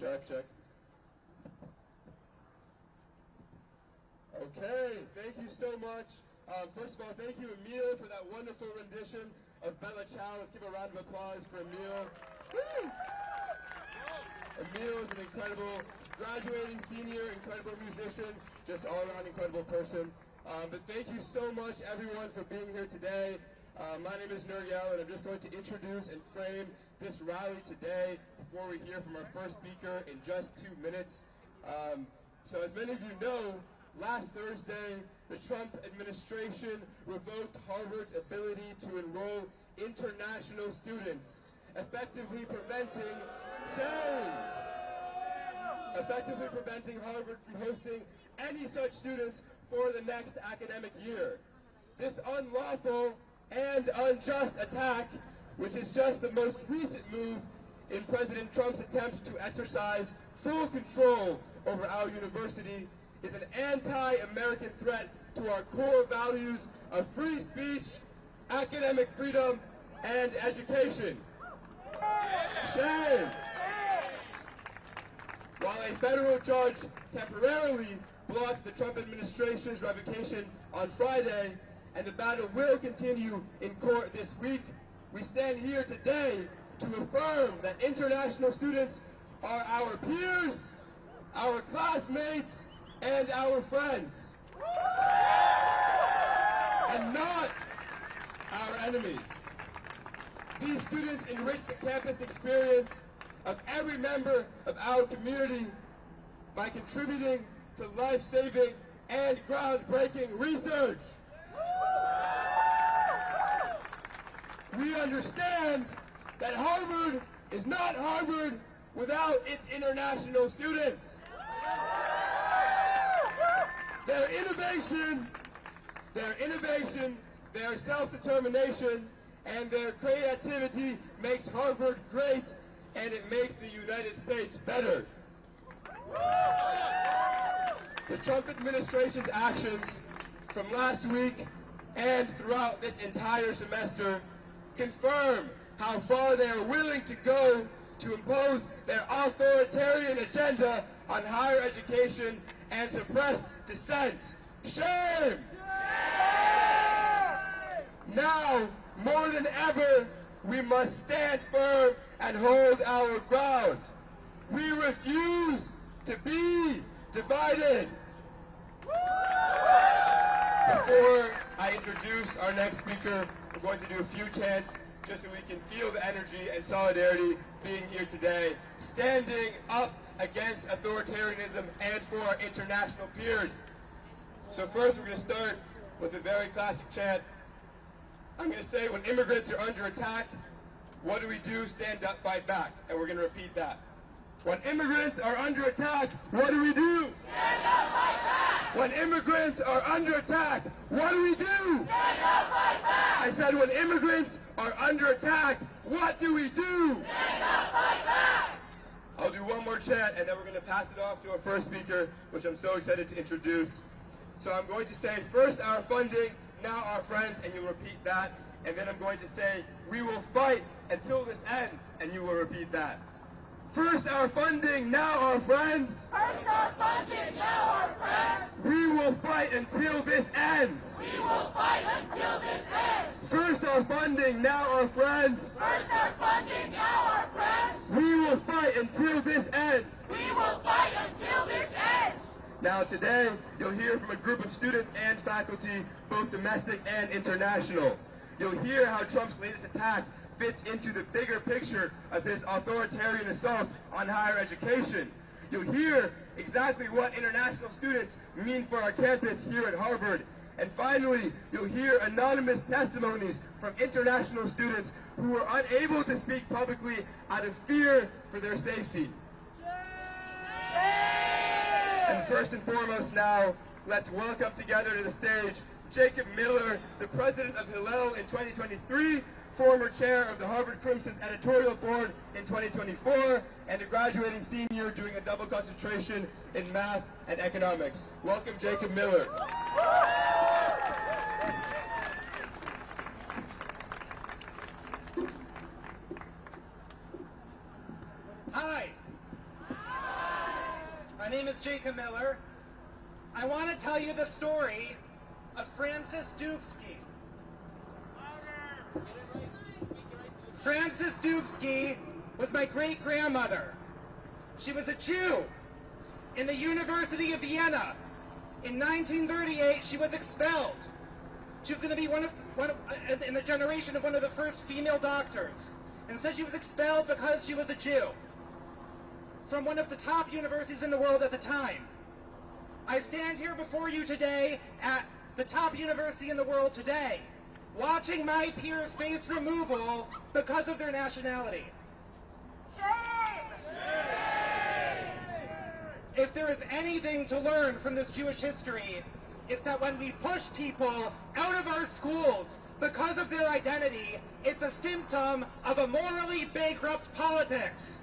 Check, check. Okay, thank you so much. First of all, thank you, Emil, for that wonderful rendition of Bella Ciao. Let's give a round of applause for Emil. Woo! Emil is an incredible graduating senior, incredible musician, just all-around incredible person. But thank you so much, everyone, for being here today. My name is Nurgel, and I'm just going to introduce and frame this rally today before we hear from our first speaker in just 2 minutes. So as many of you know, last Thursday, the Trump administration revoked Harvard's ability to enroll international students, effectively preventing Harvard from hosting any such students for the next academic year. This unlawful and unjust attack, which is just the most recent move in President Trump's attempt to exercise full control over our university, is an anti-American threat to our core values of free speech, academic freedom, and education. Shame! While a federal judge temporarily blocked the Trump administration's revocation on Friday, and the battle will continue in court this week, we stand here today to affirm that international students are our peers, our classmates, and our friends, and not our enemies. These students enrich the campus experience of every member of our community by contributing to life-saving and groundbreaking research. We understand that Harvard is not Harvard without its international students. Their innovation, their self-determination, and their creativity makes Harvard great, and it makes the United States better. The Trump administration's actions from last week and throughout this entire semester confirm how far they are willing to go to impose their authoritarian agenda on higher education and suppress dissent. Shame! Now, more than ever, we must stand firm and hold our ground. We refuse to be divided. Before I introduce our next speaker, we're going to do a few chants just so we can feel the energy and solidarity being here today, standing up against authoritarianism and for our international peers. So first we're going to start with a very classic chant. I'm going to say, when immigrants are under attack, what do? Stand up, fight back. And we're going to repeat that. When immigrants are under attack, what do? Stand up, fight back. When immigrants are under attack, what do? Stand up, fight back. I said, when immigrants are under attack, what do? Stand up, fight back. I'll do one more chant, and then we're going to pass it off to our first speaker, which I'm so excited to introduce. So I'm going to say, first our funding, now our friends, and you'll repeat that. And then I'm going to say, we will fight until this ends, and you will repeat that. First our funding, now our friends. First our funding, now our friends. We will fight until this ends. We will fight until this ends. First our funding, now our friends. First our funding, now our friends. We will fight until this ends. We will fight until this ends. Now today, you'll hear from a group of students and faculty, both domestic and international. You'll hear how Trump's latest attack fits into the bigger picture of his authoritarian assault on higher education. You'll hear exactly what international students mean for our campus here at Harvard. And finally, you'll hear anonymous testimonies from international students who were unable to speak publicly out of fear for their safety. And first and foremost now, let's welcome together to the stage Jacob Miller, the president of Hillel in 2023, former chair of the Harvard Crimson's editorial board in 2024, and a graduating senior doing a double concentration in math and economics. Welcome, Jacob Miller. Hi. is Jacob Miller. I want to tell you the story of Frances Dubsky. Frances Dubsky was my great-grandmother. She was a Jew in the University of Vienna. In 1938, she was expelled. She was going to be in the generation of one of the first female doctors. And instead she was expelled because she was a Jew from one of the top universities in the world at the time. I stand here before you today at the top university in the world today, watching my peers face removal because of their nationality. If there is anything to learn from this Jewish history, it's that when we push people out of our schools because of their identity, it's a symptom of a morally bankrupt politics.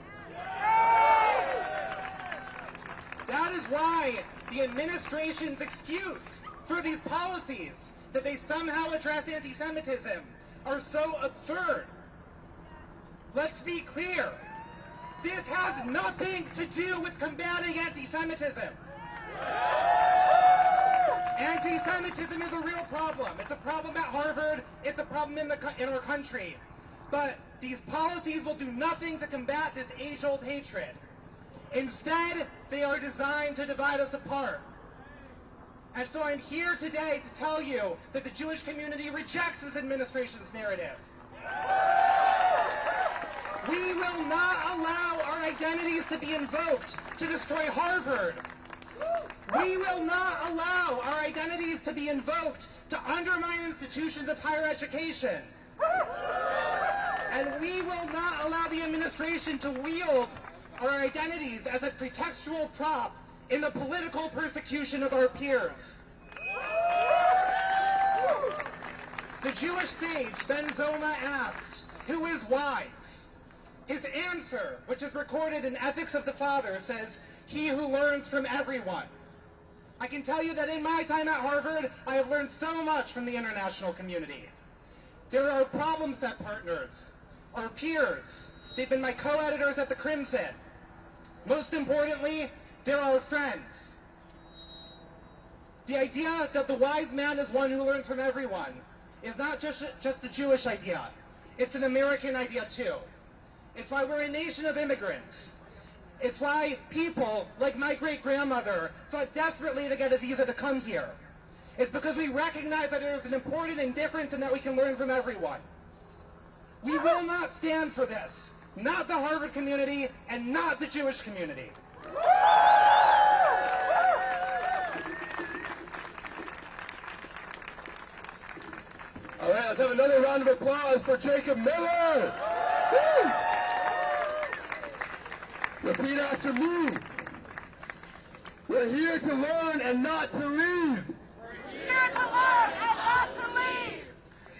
That is why the administration's excuse for these policies, that they somehow address anti-Semitism, are so absurd. Let's be clear. This has nothing to do with combating anti-Semitism. Anti-Semitism is a real problem. It's a problem at Harvard. It's a problem in our country. But these policies will do nothing to combat this age-old hatred. Instead, they are designed to divide us apart. And so I'm here today to tell you that the Jewish community rejects this administration's narrative. We will not allow our identities to be invoked to destroy Harvard. We will not allow our identities to be invoked to undermine institutions of higher education. And we will not allow the administration to wield our identities as a pretextual prop in the political persecution of our peers. The Jewish sage Ben Zoma asked, "Who is wise?" His answer, which is recorded in Ethics of the Father, says, "He who learns from everyone." I can tell you that in my time at Harvard, I have learned so much from the international community. There are problem set partners, our peers. They've been my co-editors at the Crimson. Most importantly, they're our friends. The idea that the wise man is one who learns from everyone is not just a Jewish idea. It's an American idea too. It's why we're a nation of immigrants. It's why people, like my great-grandmother, fought desperately to get a visa to come here. It's because we recognize that there is an important difference and that we can learn from everyone. We will not stand for this. Not the Harvard community and not the Jewish community. All right, let's have another round of applause for Jacob Miller. Woo! Repeat after me. We're here to learn and not to leave. We're here to learn and not to leave.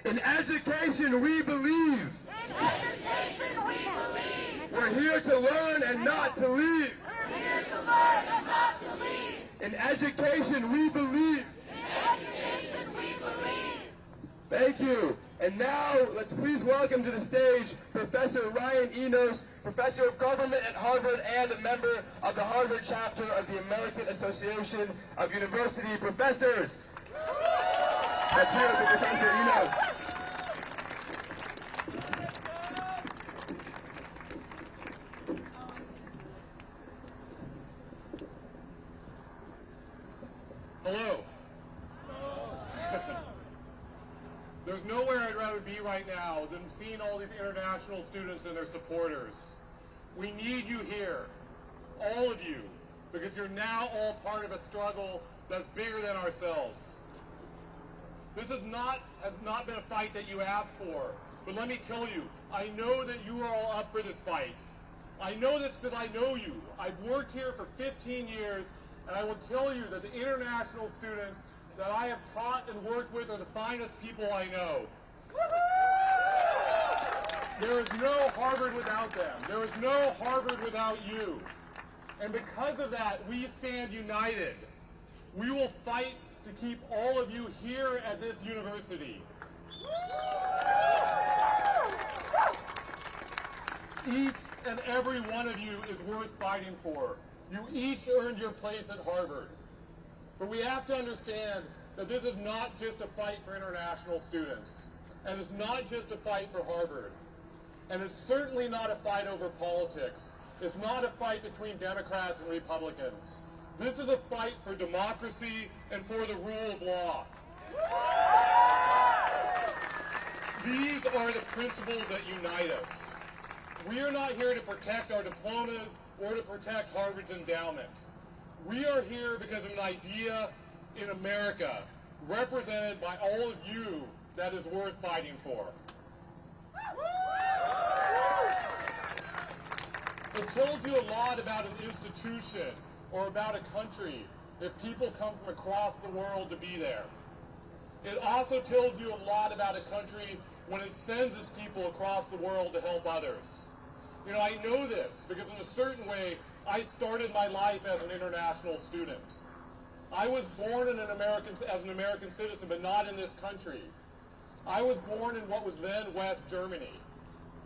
In education, we believe. In education, we believe. We're here to learn and not to leave. We're here to learn and not to leave. In education, we believe. In education, we believe. Thank you. And now, let's please welcome to the stage Professor Ryan Enos, Professor of Government at Harvard and a member of the Harvard chapter of the American Association of University Professors. Let's hear it for Professor Enos. Hello. There's nowhere I'd rather be right now than seeing all these international students and their supporters. We need you here, all of you, because you're now all part of a struggle that's bigger than ourselves. This has not been a fight that you asked for, but let me tell you, I know that you are all up for this fight. I know this because I know you. I've worked here for 15 years, and I will tell you that the international students that I have taught and worked with are the finest people I know. There is no Harvard without them. There is no Harvard without you. And because of that, we stand united. We will fight to keep all of you here at this university. Each and every one of you is worth fighting for. You each earned your place at Harvard. But we have to understand that this is not just a fight for international students. And it's not just a fight for Harvard. And it's certainly not a fight over politics. It's not a fight between Democrats and Republicans. This is a fight for democracy and for the rule of law. These are the principles that unite us. We are not here to protect our diplomas or to protect Harvard's endowment. We are here because of an idea in America, represented by all of you, that is worth fighting for. It tells you a lot about an institution or about a country if people come from across the world to be there. It also tells you a lot about a country when it sends its people across the world to help others. You know, I know this because in a certain way, I started my life as an international student. I was born as an American citizen, but not in this country. I was born in what was then West Germany.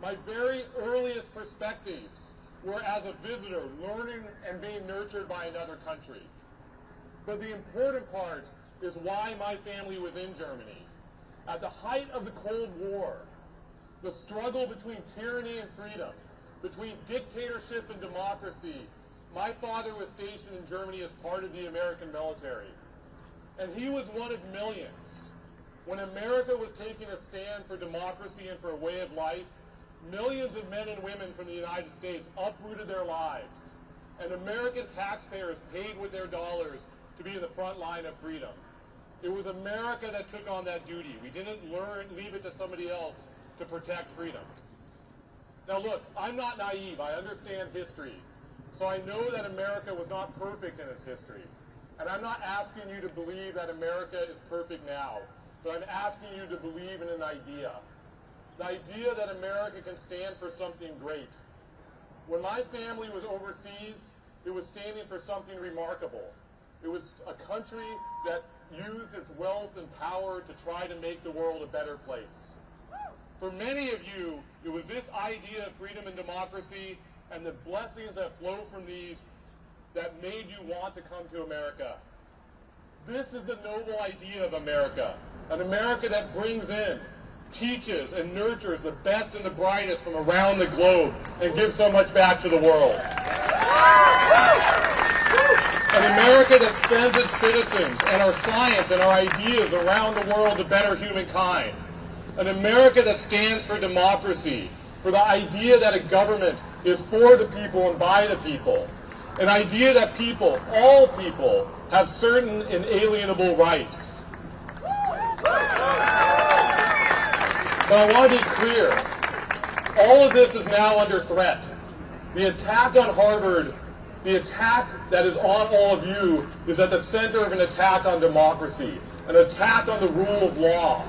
My very earliest perspectives were as a visitor, learning and being nurtured by another country. But the important part is why my family was in Germany. At the height of the Cold War, the struggle between tyranny and freedom, between dictatorship and democracy, my father was stationed in Germany as part of the American military. And he was one of millions. When America was taking a stand for democracy and for a way of life, millions of men and women from the United States uprooted their lives. And American taxpayers paid with their dollars to be in the front line of freedom. It was America that took on that duty. We didn't leave it to somebody else to protect freedom. Now look, I'm not naive. I understand history. So I know that America was not perfect in its history. And I'm not asking you to believe that America is perfect now. But I'm asking you to believe in an idea. The idea that America can stand for something great. When my family was overseas, it was standing for something remarkable. It was a country that used its wealth and power to try to make the world a better place. For many of you, it was this idea of freedom and democracy and the blessings that flow from these that made you want to come to America. This is the noble idea of America, an America that brings in, teaches, and nurtures the best and the brightest from around the globe and gives so much back to the world. An America that sends its citizens and our science and our ideas around the world to better humankind. An America that stands for democracy, for the idea that a government is for the people and by the people. An idea that people, all people, have certain inalienable rights. But I want to be clear, all of this is now under threat. The attack on Harvard, the attack that is on all of you, is at the center of an attack on democracy, an attack on the rule of law.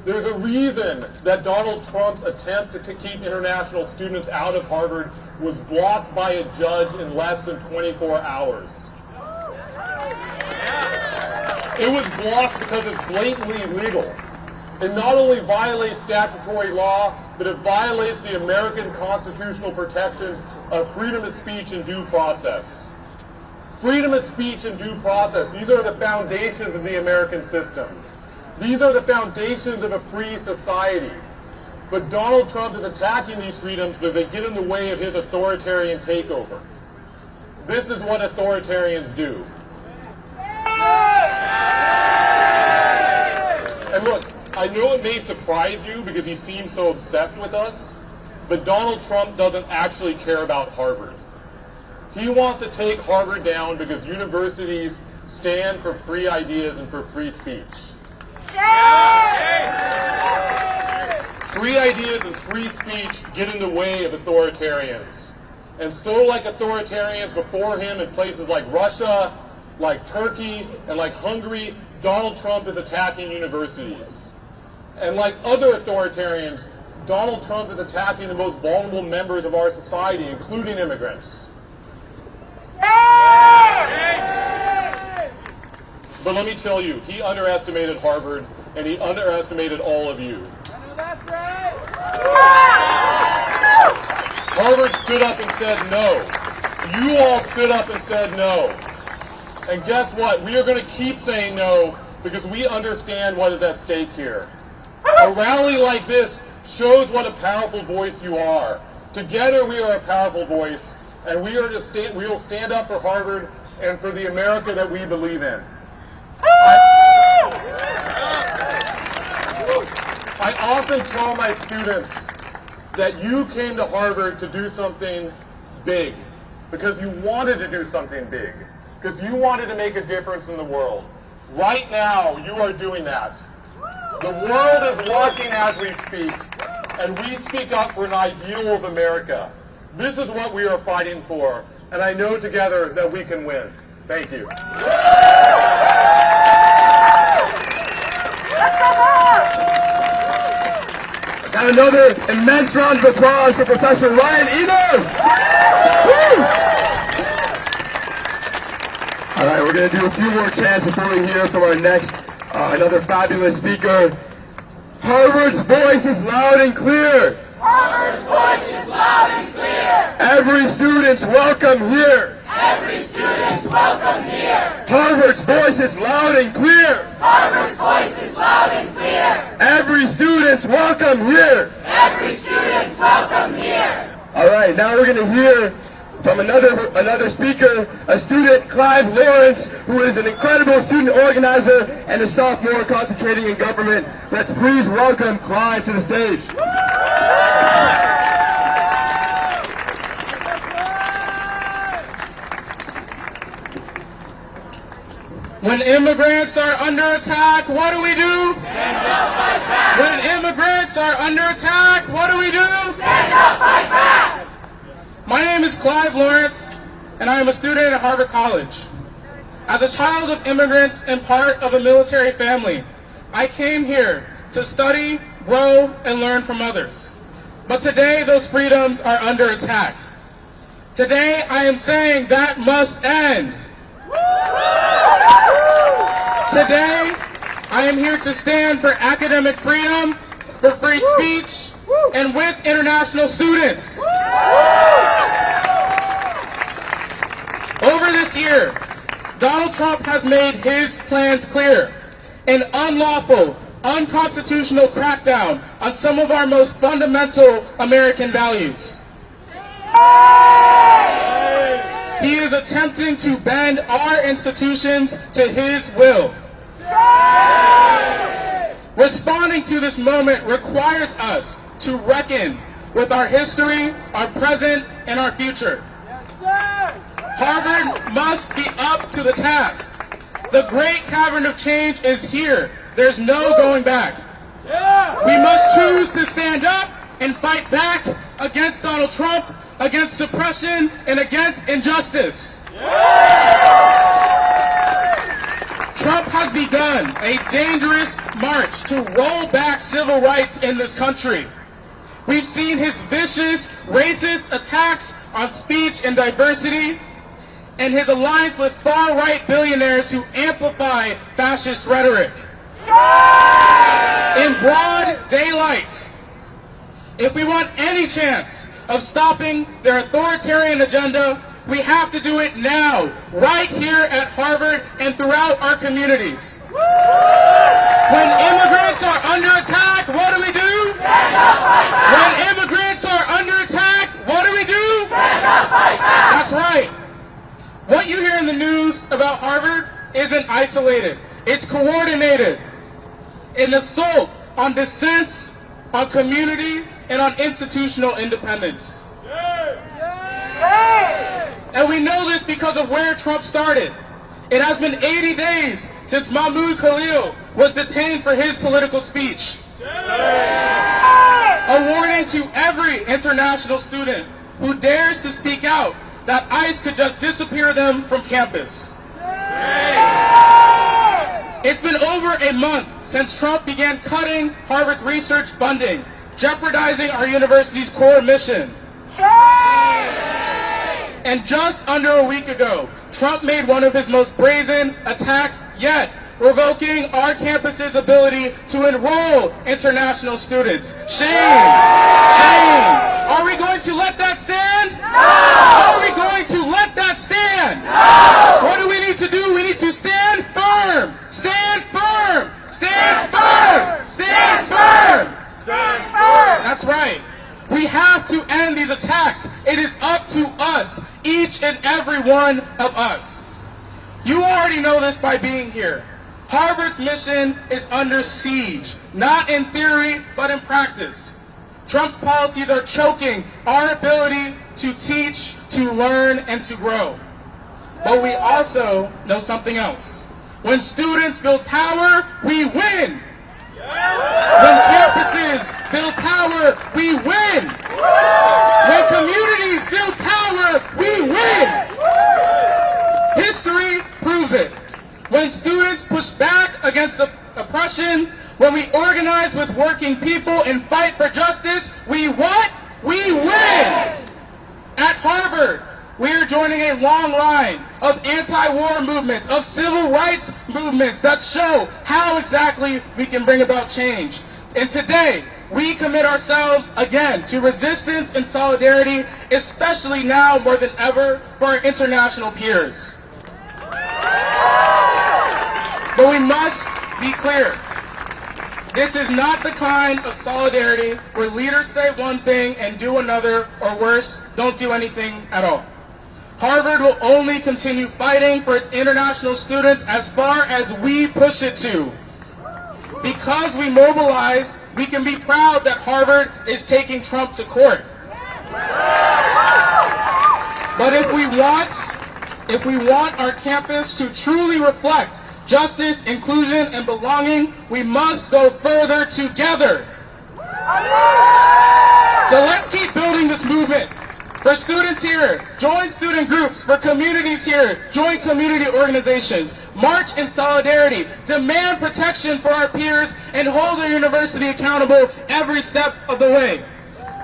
There's a reason that Donald Trump's attempt to keep international students out of Harvard was blocked by a judge in less than 24 hours. It was blocked because it's blatantly illegal. It not only violates statutory law, but it violates the American constitutional protections of freedom of speech and due process. Freedom of speech and due process, these are the foundations of the American system. These are the foundations of a free society. But Donald Trump is attacking these freedoms because they get in the way of his authoritarian takeover. This is what authoritarians do. And look, I know it may surprise you because he seems so obsessed with us, but Donald Trump doesn't actually care about Harvard. He wants to take Harvard down because universities stand for free ideas and for free speech. Free ideas and free speech get in the way of authoritarians. And so like authoritarians before him in places like Russia, like Turkey, and like Hungary, Donald Trump is attacking universities. And like other authoritarians, Donald Trump is attacking the most vulnerable members of our society, including immigrants. But let me tell you, he underestimated Harvard, and he underestimated all of you. That's right. Harvard stood up and said no. You all stood up and said no. And guess what? We are going to keep saying no because we understand what is at stake here. A rally like this shows what a powerful voice you are. Together we are a powerful voice, and we will stand up for Harvard and for the America that we believe in. I often tell my students that you came to Harvard to do something big, because you wanted to do something big, because you wanted to make a difference in the world. Right now, you are doing that. The world is watching as we speak, and we speak up for an ideal of America. This is what we are fighting for, and I know together that we can win. Thank you. And another immense round of applause for Professor Ryan Enos. All right, we're going to do a few more chants before we hear from our next, another fabulous speaker. Harvard's voice is loud and clear. Harvard's voice is loud and clear. Every student's welcome here. Every student's welcome here. Harvard's voice is loud and clear. Harvard's voice is loud and clear. Every student's welcome here. Every student's welcome here. All right, now we're going to hear from another speaker, a student, Clive Lawrence, who is an incredible student organizer and a sophomore concentrating in government. Let's please welcome Clive to the stage. When immigrants are under attack, what do we do? Stand up, fight back. When immigrants are under attack, what do we do? Stand up, fight back. My name is Clive Lawrence, and I am a student at Harvard College. As a child of immigrants and part of a military family, I came here to study, grow, and learn from others. But today, those freedoms are under attack. Today, I am saying that must end. Today, I am here to stand for academic freedom, for free speech, and with international students. Over this year, Donald Trump has made his plans clear. An unlawful, unconstitutional crackdown on some of our most fundamental American values. He is attempting to bend our institutions to his will. Responding to this moment requires us to reckon with our history, our present, and our future. Harvard must be up to the task. The great cavern of change is here. There's no going back. We must choose to stand up and fight back against Donald Trump, against suppression, and against injustice. Trump has begun a dangerous march to roll back civil rights in this country. We've seen his vicious, racist attacks on speech and diversity, and his alliance with far-right billionaires who amplify fascist rhetoric. In broad daylight, if we want any chance of stopping their authoritarian agenda, we have to do it now, right here at Harvard and throughout our communities. When immigrants are under attack, what do we do? Stand up, fight back. When immigrants are under attack, what do we do? Stand up, fight back. That's right. What you hear in the news about Harvard isn't isolated. It's coordinated. An assault on dissent, on community, and on institutional independence. And we know this because of where Trump started. It has been 80 days since Mahmoud Khalil was detained for his political speech. A warning to every international student who dares to speak out that ICE could just disappear them from campus. It's been over a month since Trump began cutting Harvard's research funding, jeopardizing our university's core mission. And just under a week ago, Trump made one of his most brazen attacks yet, revoking our campus's ability to enroll international students. Shame! Shame! Are we going to let that stand? No! Are we going to let What do we need to do? We need to stand firm. Stand firm. Stand firm. Stand firm. Stand firm! That's right. We have to end these attacks. It is up to us, each and every one of us. You already know this by being here. Harvard's mission is under siege, not in theory, but in practice. Trump's policies are choking our ability to teach, to learn, and to grow. But we also know something else. When students build power, we win. When campuses build power, we win. When communities build power, we win. History proves it. When students push back against oppression, when we organize with working people and fight for justice, we what? We win. At Harvard, we are joining a long line of anti-war movements, of civil rights movements that show how exactly we can bring about change. And today, we commit ourselves again to resistance and solidarity, especially now more than ever for our international peers. But we must be clear. This is not the kind of solidarity where leaders say one thing and do another, or worse, don't do anything at all. Harvard will only continue fighting for its international students as far as we push it to. Because we mobilized, we can be proud that Harvard is taking Trump to court. But if we want our campus to truly reflect justice, inclusion, and belonging, we must go further together. So let's keep building this movement. For students here, join student groups. For communities here, join community organizations. March in solidarity. Demand protection for our peers and hold our university accountable every step of the way.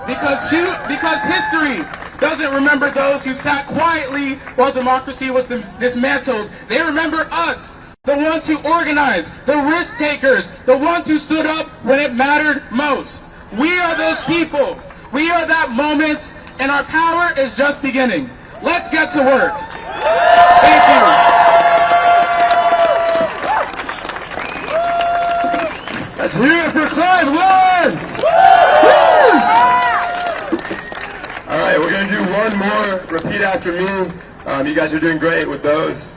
Because history doesn't remember those who sat quietly while democracy was dismantled. They remember us, the ones who organized, the risk takers, the ones who stood up when it mattered most. We are those people. We are that moment. And our power is just beginning. Let's get to work. Thank you. Let's hear it for Clive Lawrence! All right, we're going to do one more. Repeat after me. You guys are doing great with those.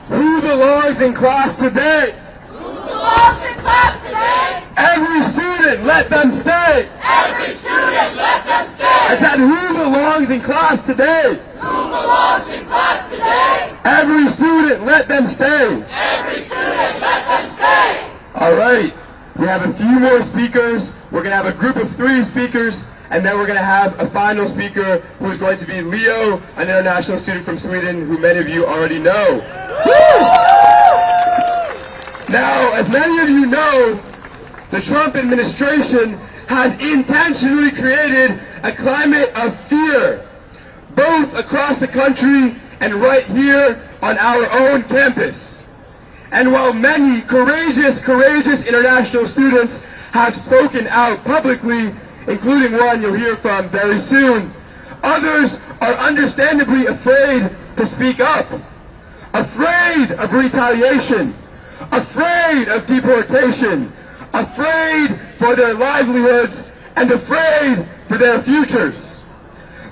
Who belongs in class today? Who belongs in class today? Every student, let them stay. Every student, let them stay. I said, who belongs in class today? Who belongs in class today? Every student, let them stay. Every student, let them stay. All right, we have a few more speakers. We're going to have a group of 3 speakers, and then we're going to have a final speaker who's going to be Leo, an international student from Sweden, who many of you already know. Now, as many of you know, the Trump administration has intentionally created a climate of fear, both across the country and right here on our own campus. And while many courageous international students have spoken out publicly, including one you'll hear from very soon, others are understandably afraid to speak up, afraid of retaliation, afraid of deportation, afraid for their livelihoods, and afraid for their futures.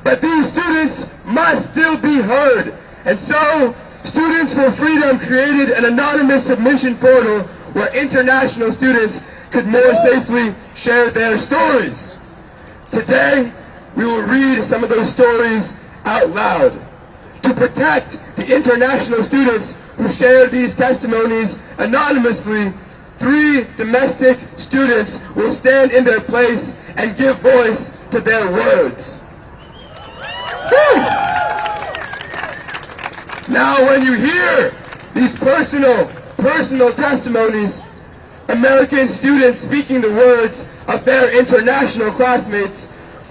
But these students must still be heard, and so Students for Freedom created an anonymous submission portal where international students could more safely share their stories. Today, we will read some of those stories out loud. To protect the international students who share these testimonies anonymously, 3 domestic students will stand in their place and give voice to their words. Woo! Now, when you hear these personal testimonies, American students speaking the words of their international classmates,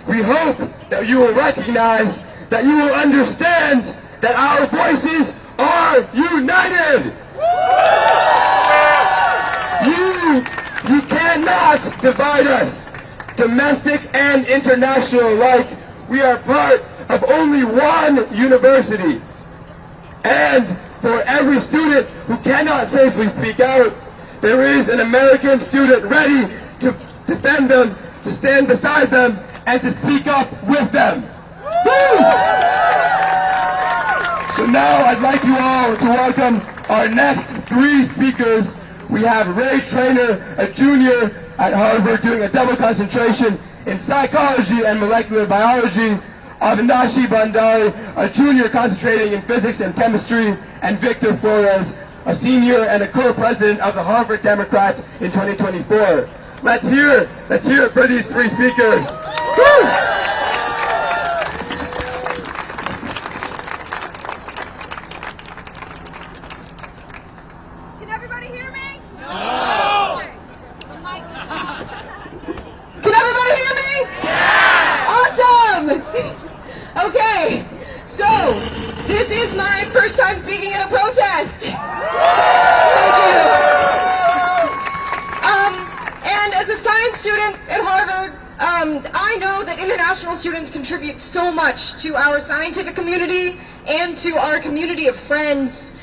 we hope that you will recognize, that you will understand that our voices are united. You cannot divide us, domestic and international alike. We are part of only one university. And for every student who cannot safely speak out, there is an American student ready to defend them, to stand beside them, and to speak up with them. Woo! So now I'd like you all to welcome our next three speakers. We have Ray Trainer, a junior at Harvard doing a double concentration in psychology and molecular biology, Avinashi Bandari, a junior concentrating in physics and chemistry, and Victor Flores, a senior and a co-president of the Harvard Democrats in 2024. Let's hear it for these three speakers. Woo! Can everybody hear me? No! The mic is... Can everybody hear me? Yeah! Awesome! Okay, so this is my first time speaking at a protest. Thank you. And as a science student at Harvard, I know that international students contribute so much to our scientific community and to our community of friends.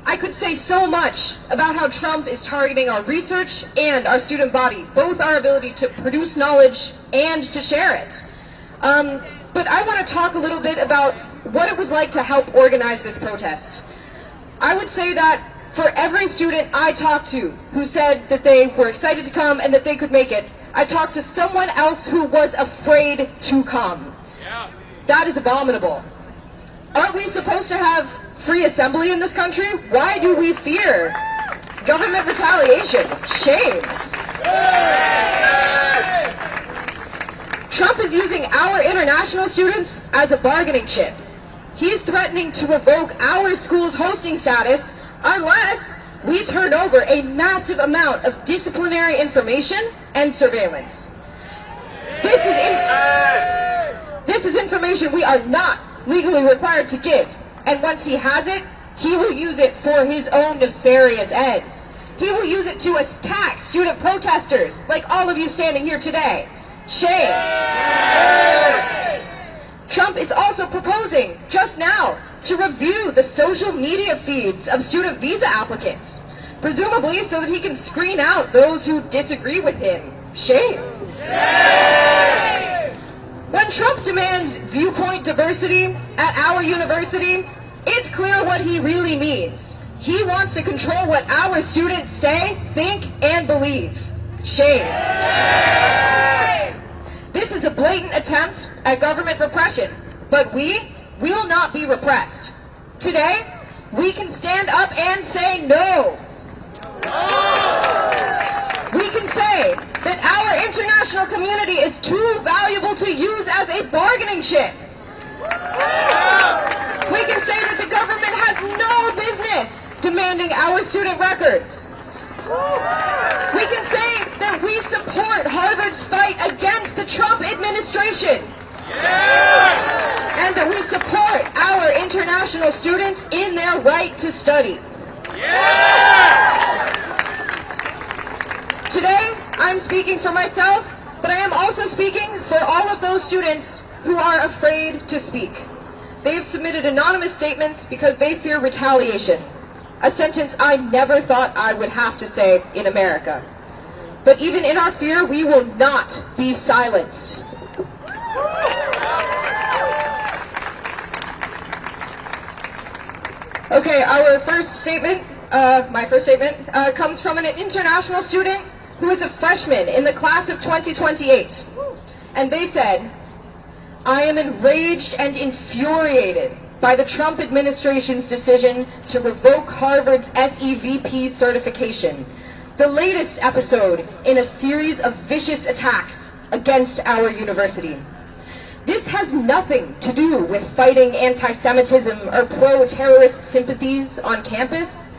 I could say so much about how Trump is targeting our research and our student body, both our ability to produce knowledge and to share it. But I want to talk a little bit about what it was like to help organize this protest. I would say that for every student I talked to who said that they were excited to come and that they could make it, I talked to someone else who was afraid to come. Yeah. That is abominable. Aren't we supposed to have free assembly in this country? Why do we fear government retaliation? Shame. Trump is using our international students as a bargaining chip. He's threatening to revoke our school's hosting status unless we turn over a massive amount of disciplinary information and surveillance. This is information we are not legally required to give, and once he has it, he will use it for his own nefarious ends. He will use it to attack student protesters like all of you standing here today. Shame. Trump is also proposing, just now, to review the social media feeds of student visa applicants, presumably so that he can screen out those who disagree with him. Shame. When Trump demands viewpoint diversity at our university, it's clear what he really means. He wants to control what our students say, think, and believe. Shame. This is a blatant attempt at government repression, but we will not be repressed. Today, we can stand up and say no. We can say that our international community is too valuable to use as a bargaining chip. We can say that the government has no business demanding our student records. We can say that we support Harvard's fight against the Trump administration. And that we support our international students in their right to study. Today, I'm speaking for myself, but I am also speaking for all of those students who are afraid to speak. They have submitted anonymous statements because they fear retaliation, a sentence I never thought I would have to say in America. But even in our fear, we will not be silenced. Okay, our first statement, my first statement, comes from an international student who is a freshman in the class of 2028. And they said, "I am enraged and infuriated by the Trump administration's decision to revoke Harvard's SEVP certification, the latest episode in a series of vicious attacks against our university. This has nothing to do with fighting anti-Semitism or pro-terrorist sympathies on campus,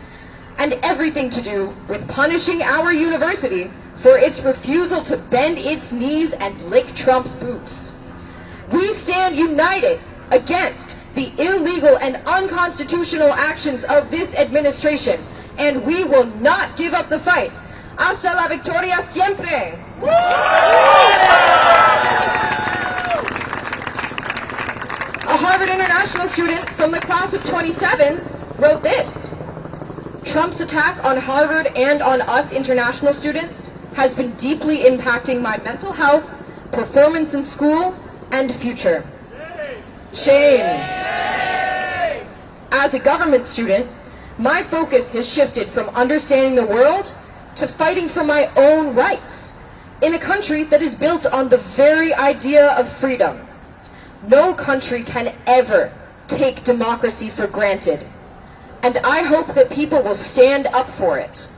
and everything to do with punishing our university for its refusal to bend its knees and lick Trump's boots. We stand united against the illegal and unconstitutional actions of this administration, and we will not give up the fight. Hasta la victoria siempre." A Harvard International student from the class of 27 wrote this: Trump's attack on Harvard and on us international students has been deeply impacting my mental health, performance in school, and future. Shame. As a government student, my focus has shifted from understanding the world to fighting for my own rights in a country that is built on the very idea of freedom. No country can ever take democracy for granted, and I hope that people will stand up for it.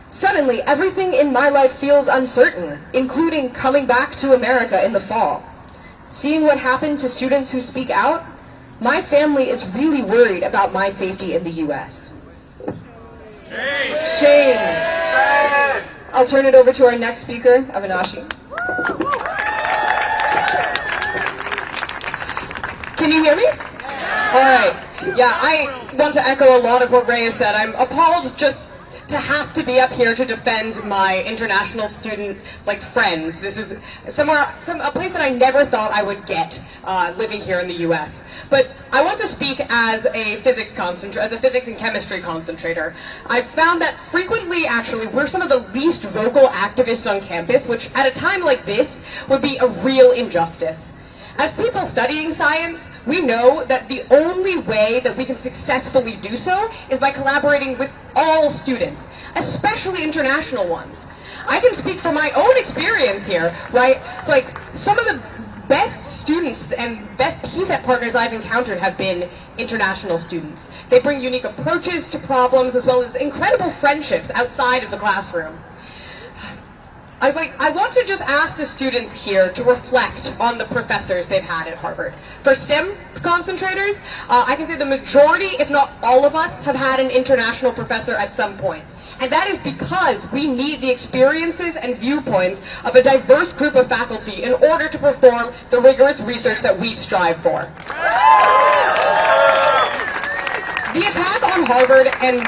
Suddenly, everything in my life feels uncertain, including coming back to America in the fall. Seeing what happened to students who speak out, my family is really worried about my safety in the U.S. Shame! Shame! I'll turn it over to our next speaker, Avinashi. Can you hear me? All right. Yeah, I want to echo a lot of what Ray has said. I'm appalled just to have to be up here to defend my international student friends. This is a place that I never thought I would get living here in the U.S. But I want to speak as a physics and chemistry concentrator. I've found that frequently, actually, we're some of the least vocal activists on campus, which at a time like this would be a real injustice. As people studying science, we know that the only way that we can successfully do so is by collaborating with all students, especially international ones. I can speak from my own experience here, right? Some of the best students and best PSET partners I've encountered have been international students. They bring unique approaches to problems as well as incredible friendships outside of the classroom. I want to just ask the students here to reflect on the professors they've had at Harvard. For STEM concentrators, I can say the majority, if not all of us, have had an international professor at some point. And that is because we need the experiences and viewpoints of a diverse group of faculty in order to perform the rigorous research that we strive for. The attack on Harvard and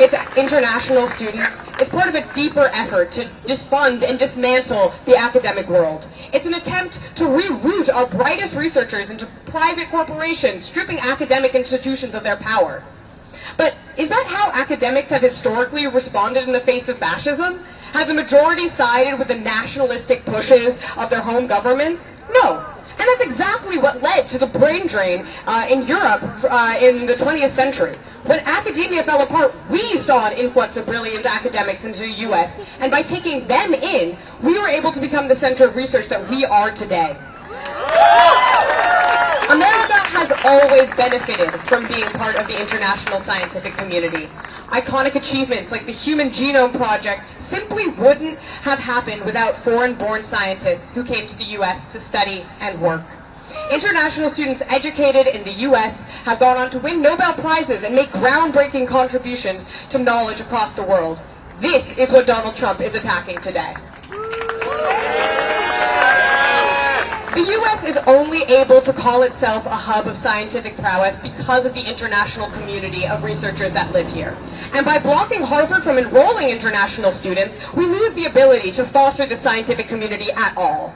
its international students is part of a deeper effort to defund and dismantle the academic world. It's an attempt to reroute our brightest researchers into private corporations, stripping academic institutions of their power. But is that how academics have historically responded in the face of fascism? Have the majority sided with the nationalistic pushes of their home governments? No. And that's exactly what led to the brain drain in Europe in the 20th century. When academia fell apart, we saw an influx of brilliant academics into the U.S., and by taking them in, we were able to become the center of research that we are today. America has always benefited from being part of the international scientific community. Iconic achievements like the Human Genome Project simply wouldn't have happened without foreign-born scientists who came to the U.S. to study and work. International students educated in the U.S. have gone on to win Nobel Prizes and make groundbreaking contributions to knowledge across the world. This is what Donald Trump is attacking today. The U.S. is only able to call itself a hub of scientific prowess because of the international community of researchers that live here. And by blocking Harvard from enrolling international students, we lose the ability to foster the scientific community at all.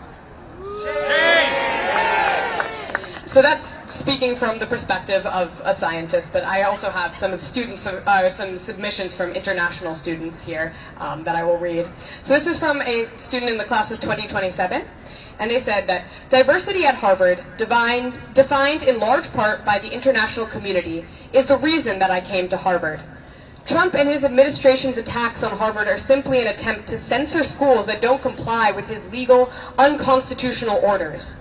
So that's speaking from the perspective of a scientist, but I also have some some submissions from international students here that I will read. So this is from a student in the class of 2027, and they said that diversity at Harvard, defined in large part by the international community, is the reason that I came to Harvard. Trump and his administration's attacks on Harvard are simply an attempt to censor schools that don't comply with his legal, unconstitutional orders.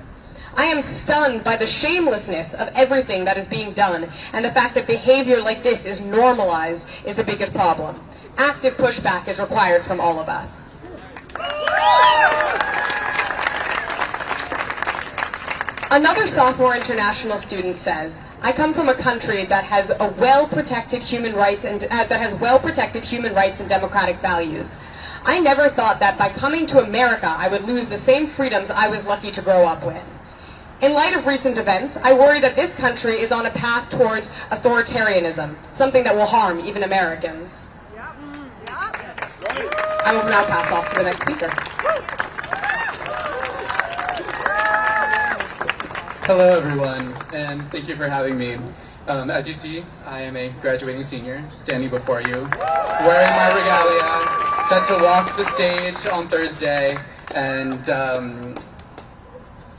I am stunned by the shamelessness of everything that is being done, and the fact that behavior like this is normalized is the biggest problem. Active pushback is required from all of us. Another sophomore international student says, I come from a country that has a well-protected human rights and democratic values. I never thought that by coming to America I would lose the same freedoms I was lucky to grow up with. In light of recent events, I worry that this country is on a path towards authoritarianism, something that will harm even Americans. I will now pass off to the next speaker. Hello everyone, and thank you for having me. As you see, I am a graduating senior, standing before you, wearing my regalia, set to walk the stage on Thursday, and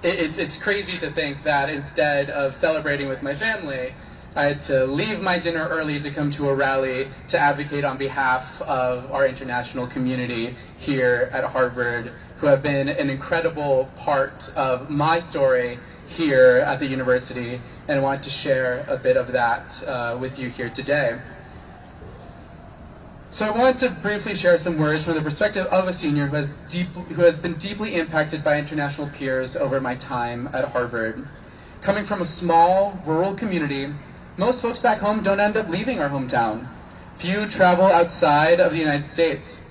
it's crazy to think that instead of celebrating with my family, I had to leave my dinner early to come to a rally to advocate on behalf of our international community here at Harvard, who have been an incredible part of my story here at the university, and want to share a bit of that with you here today. So I wanted to briefly share some words from the perspective of a senior who has been deeply impacted by international peers over my time at Harvard. Coming from a small, rural community, most folks back home don't end up leaving our hometown. Few travel outside of the United States.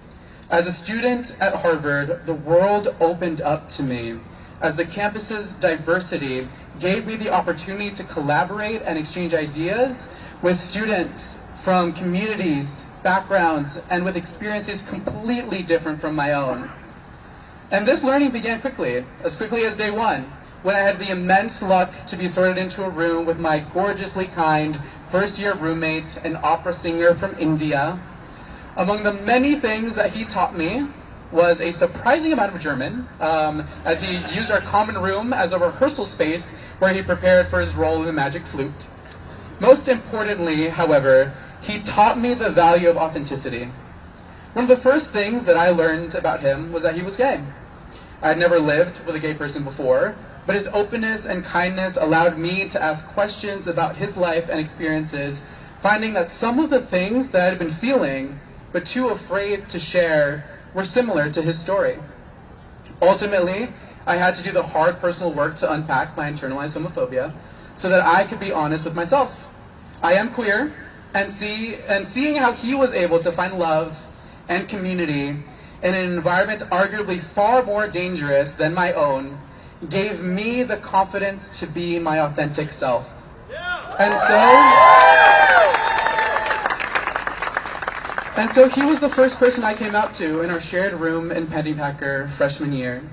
As a student at Harvard, the world opened up to me as the campus's diversity gave me the opportunity to collaborate and exchange ideas with students from communities, backgrounds, and with experiences completely different from my own. And this learning began quickly as day one, when I had the immense luck to be sorted into a room with my gorgeously kind first-year roommate, an opera singer from India. Among the many things that he taught me was a surprising amount of German, as he used our common room as a rehearsal space where he prepared for his role in the magic flute. Most importantly, however, he taught me the value of authenticity. One of the first things that I learned about him was that he was gay. I had never lived with a gay person before, but his openness and kindness allowed me to ask questions about his life and experiences, finding that some of the things that I had been feeling, but too afraid to share, were similar to his story. Ultimately, I had to do the hard personal work to unpack my internalized homophobia so that I could be honest with myself. I am queer, and seeing how he was able to find love and community in an environment arguably far more dangerous than my own gave me the confidence to be my authentic self. And so he was the first person I came out to in our shared room in Pennypacker freshman year.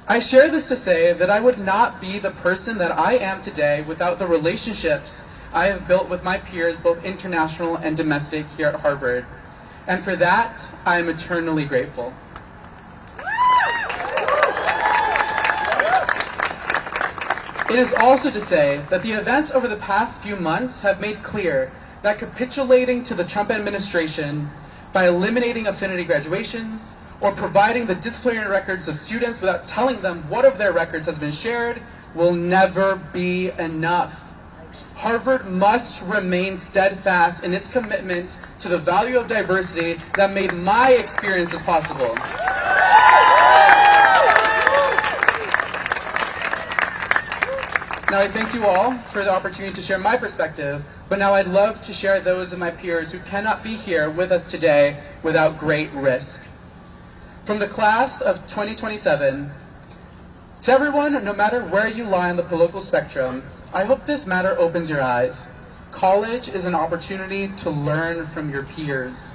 I share this to say that I would not be the person that I am today without the relationships I have built with my peers, both international and domestic, here at Harvard. And for that, I am eternally grateful. It is also to say that the events over the past few months have made clear that capitulating to the Trump administration by eliminating affinity graduations or providing the disciplinary records of students without telling them what of their records has been shared will never be enough. Harvard must remain steadfast in its commitment to the value of diversity that made my experiences possible. Now, I thank you all for the opportunity to share my perspective, but now I'd love to share those of my peers who cannot be here with us today without great risk. From the class of 2027, to everyone, no matter where you lie on the political spectrum, I hope this matter opens your eyes. College is an opportunity to learn from your peers.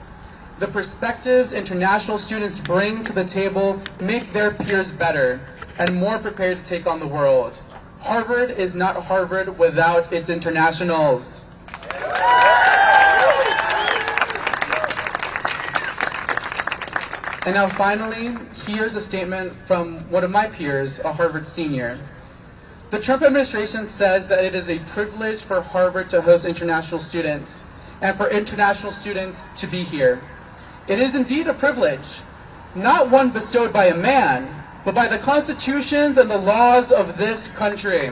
The perspectives international students bring to the table make their peers better and more prepared to take on the world. Harvard is not Harvard without its internationals. And now finally, here's a statement from one of my peers, a Harvard senior. The Trump administration says that it is a privilege for Harvard to host international students and for international students to be here. It is indeed a privilege, not one bestowed by a man, but by the constitutions and the laws of this country.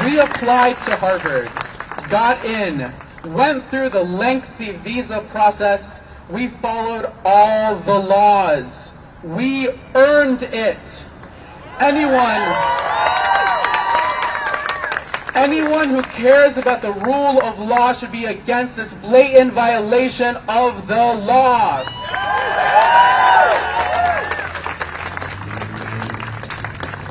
We applied to Harvard, got in, went through the lengthy visa process. We followed all the laws. We earned it. Anyone who cares about the rule of law should be against this blatant violation of the law.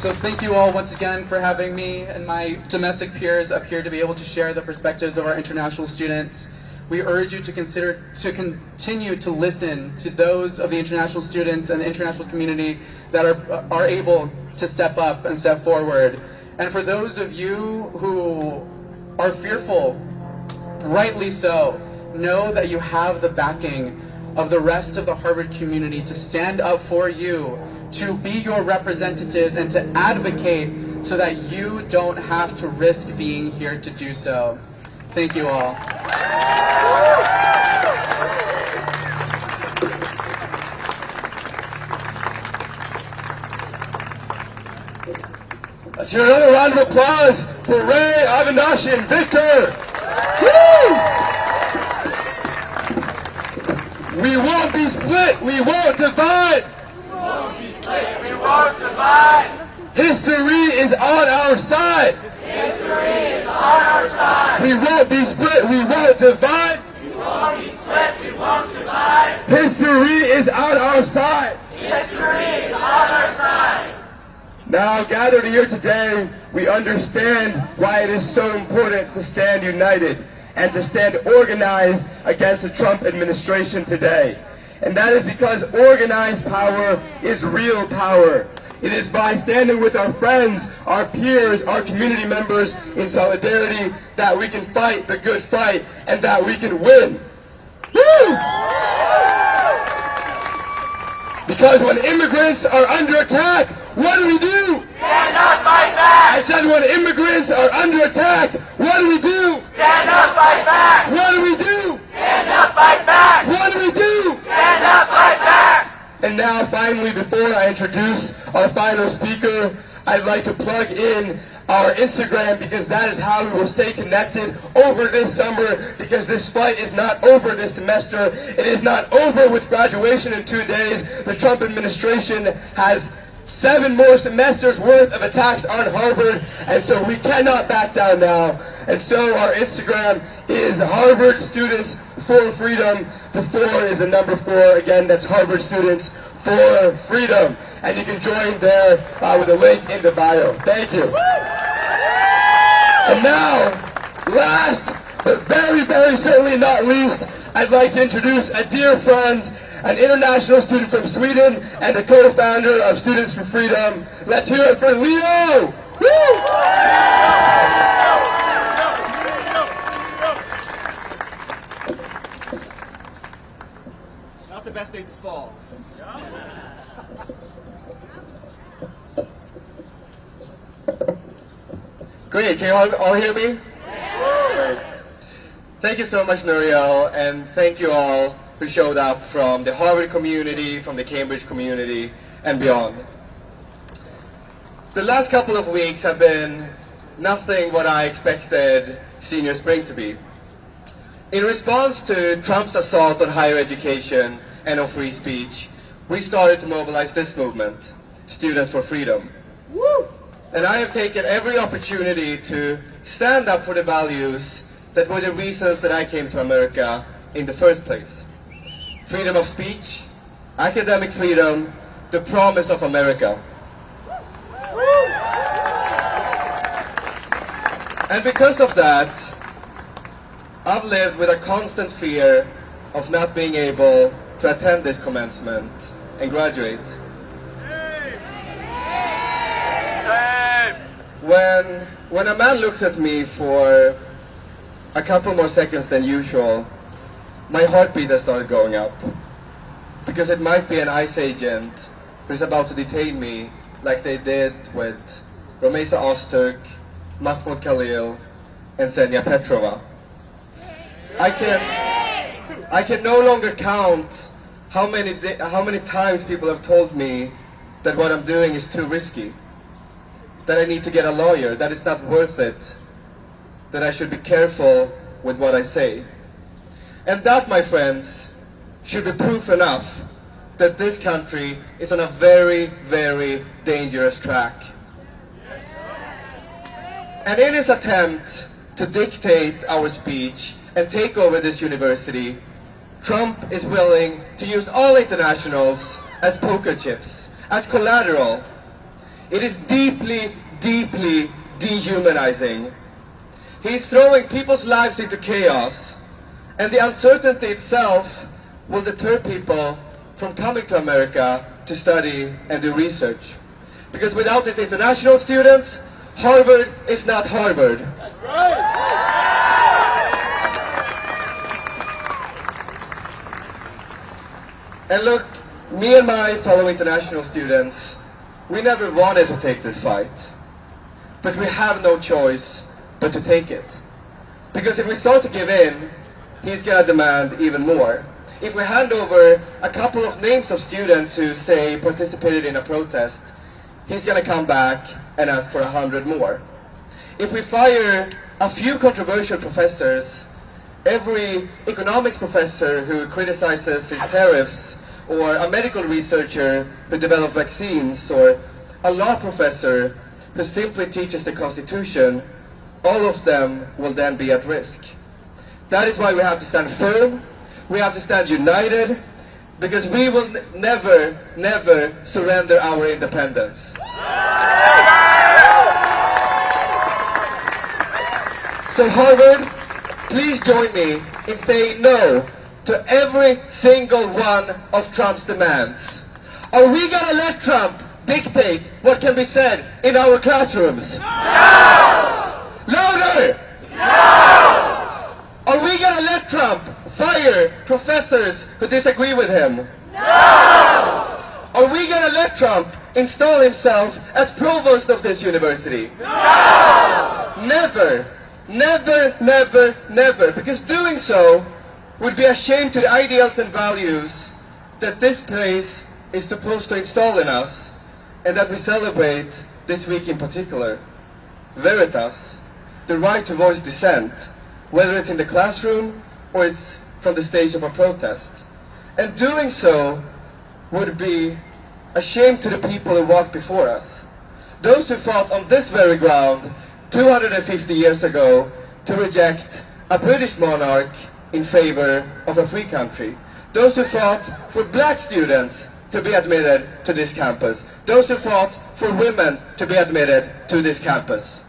So thank you all once again for having me and my domestic peers up here to be able to share the perspectives of our international students. We urge you to continue to listen to those of the international students and the international community that are able to step up and step forward. And for those of you who are fearful, rightly so, know that you have the backing of the rest of the Harvard community to stand up for you, to be your representatives, and to advocate so that you don't have to risk being here to do so. Thank you all. Let's hear another round of applause for Ray, Avinash, and Victor. Woo! We won't be split, we won't divide. We won't be split, we won't divide. History is on our side. History is on our side. We won't be split, we won't divide. We won't be split, we won't divide. History is on our side. History is on our side. Now, gathered here today, we understand why it is so important to stand united and to stand organized against the Trump administration today. And that is because organized power is real power. It is by standing with our friends, our peers, our community members in solidarity that we can fight the good fight and that we can win. Woo! Because when immigrants are under attack, what do we do? Stand up, fight back. I said when immigrants are under attack, what do we do? Stand up, fight back. What do we do? Stand up, fight back. What do we do? Stand up, fight back. And now finally, before I introduce our final speaker, I'd like to plug in our Instagram, because that is how we will stay connected over this summer, because this fight is not over this semester. It is not over with graduation in 2 days. The Trump administration has 7 more semesters worth of attacks on Harvard, and so we cannot back down now. And so our Instagram is Harvard Students for Freedom. The 4 is the number 4. Again, that's Harvard Students for Freedom. And you can join there with a link in the bio. Thank you. And now, last but very, very certainly not least, I'd like to introduce a dear friend, an international student from Sweden and a co-founder of Students for Freedom. Let's hear it for Leo! Woo! Not the best day to fall. Great, can you all hear me? Great. Thank you so much, Nuriel, and thank you all who showed up from the Harvard community, from the Cambridge community, and beyond. The last couple of weeks have been nothing what I expected senior spring to be. In response to Trump's assault on higher education and on free speech, we started to mobilize this movement, Students for Freedom. Woo! And I have taken every opportunity to stand up for the values that were the reasons that I came to America in the first place. Freedom of speech, academic freedom, the promise of America. And because of that, I've lived with a constant fear of not being able to attend this commencement and graduate. When a man looks at me for a couple more seconds than usual, my heartbeat has started going up. Because it might be an ICE agent who's about to detain me like they did with Romesa Ozturk, Mahmoud Khalil, and Xenia Petrova. I can no longer count how many times people have told me that what I'm doing is too risky, that I need to get a lawyer, that it's not worth it, that I should be careful with what I say. And that, my friends, should be proof enough that this country is on a very, very dangerous track. And in his attempt to dictate our speech and take over this university, Trump is willing to use all internationals as poker chips, as collateral. It is deeply, deeply dehumanizing. He's throwing people's lives into chaos, and the uncertainty itself will deter people from coming to America to study and do research. Because without these international students, Harvard is not Harvard. That's right. And look, me and my fellow international students, we never wanted to take this fight. But we have no choice but to take it. Because if we start to give in, he's going to demand even more. If we hand over a couple of names of students who, say, participated in a protest, he's going to come back and ask for 100 more. If we fire a few controversial professors, every economics professor who criticizes his tariffs, or a medical researcher who developed vaccines, or a law professor who simply teaches the Constitution, all of them will then be at risk. That is why we have to stand firm, we have to stand united, because we will never, never surrender our independence. So Harvard, please join me in saying no to every single one of Trump's demands. Are we going to let Trump dictate what can be said in our classrooms? No! Louder! No! Are we going to let Trump fire professors who disagree with him? No! Are we going to let Trump install himself as provost of this university? No! Never! Never, never, never. Because doing so would be a shame to the ideals and values that this place is supposed to install in us, and that we celebrate this week in particular. Veritas, the right to voice dissent, whether it's in the classroom or it's from the stage of a protest. And doing so would be a shame to the people who walked before us. Those who fought on this very ground 250 years ago to reject a British monarch in favor of a free country. Those who fought for black students to be admitted to this campus. Those who fought for women to be admitted to this campus.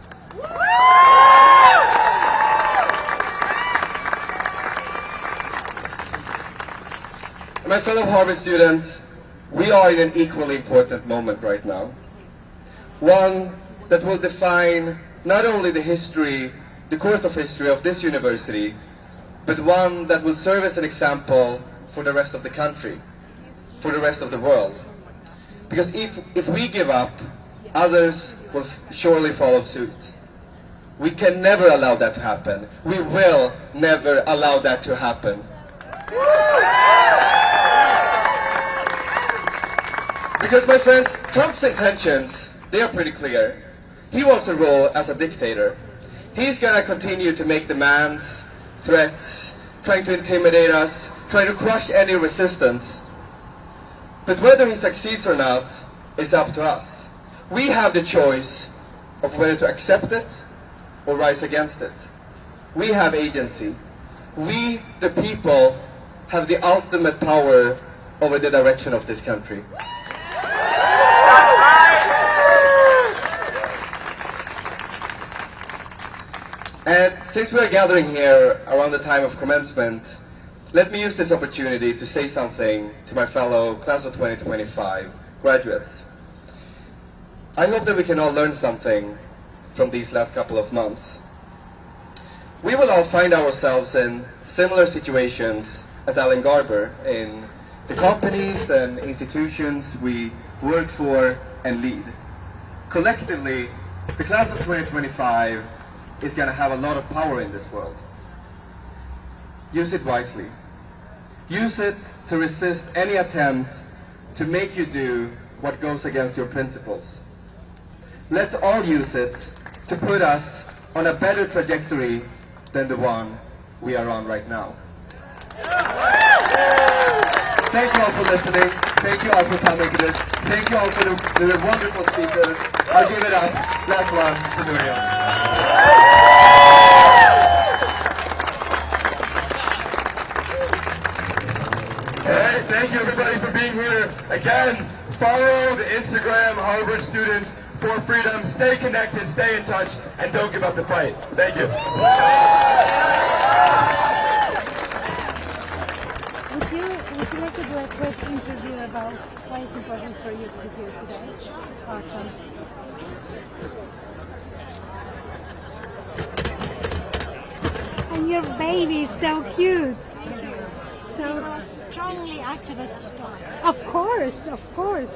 My fellow Harvard students, we are in an equally important moment right now. One that will define not only the history, the course of history of this university, but one that will serve as an example for the rest of the country, for the rest of the world. Because if we give up, others will surely follow suit. We can never allow that to happen. We will never allow that to happen. Because, my friends, Trump's intentions, they are pretty clear. He wants to rule as a dictator. He's going to continue to make demands, threats, trying to intimidate us, trying to crush any resistance. But whether he succeeds or not is up to us. We have the choice of whether to accept it or rise against it. We have agency. We, the people, have the ultimate power over the direction of this country. And since we are gathering here around the time of commencement, let me use this opportunity to say something to my fellow class of 2025 graduates. I hope that we can all learn something from these last couple of months. We will all find ourselves in similar situations as Alan Garber in the companies and institutions we work for and lead. Collectively, the class of 2025 is going to have a lot of power in this world. Use it wisely. Use it to resist any attempt to make you do what goes against your principles. Let's all use it to put us on a better trajectory than the one we are on right now. Thank you all for listening. Thank you all for coming to this. Thank you all for the wonderful speakers. I'll give it up. Last one to Miriam. Hey, thank you everybody for being here. Again, follow the Instagram Harvard Students for Freedom. Stay connected, stay in touch, and don't give up the fight. Thank you. Would you like also do a quick interview about why it's important for you to be here today? Awesome. And your baby is so cute. So Strongly activist dog. of course, of course.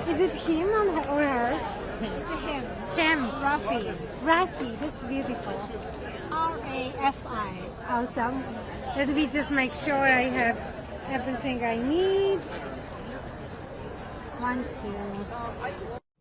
Is it him or her? It's a him. Him. Rafi. Rafi, that's beautiful. R-A-F-I. Awesome. Let me just make sure I have everything I need. 1, 2.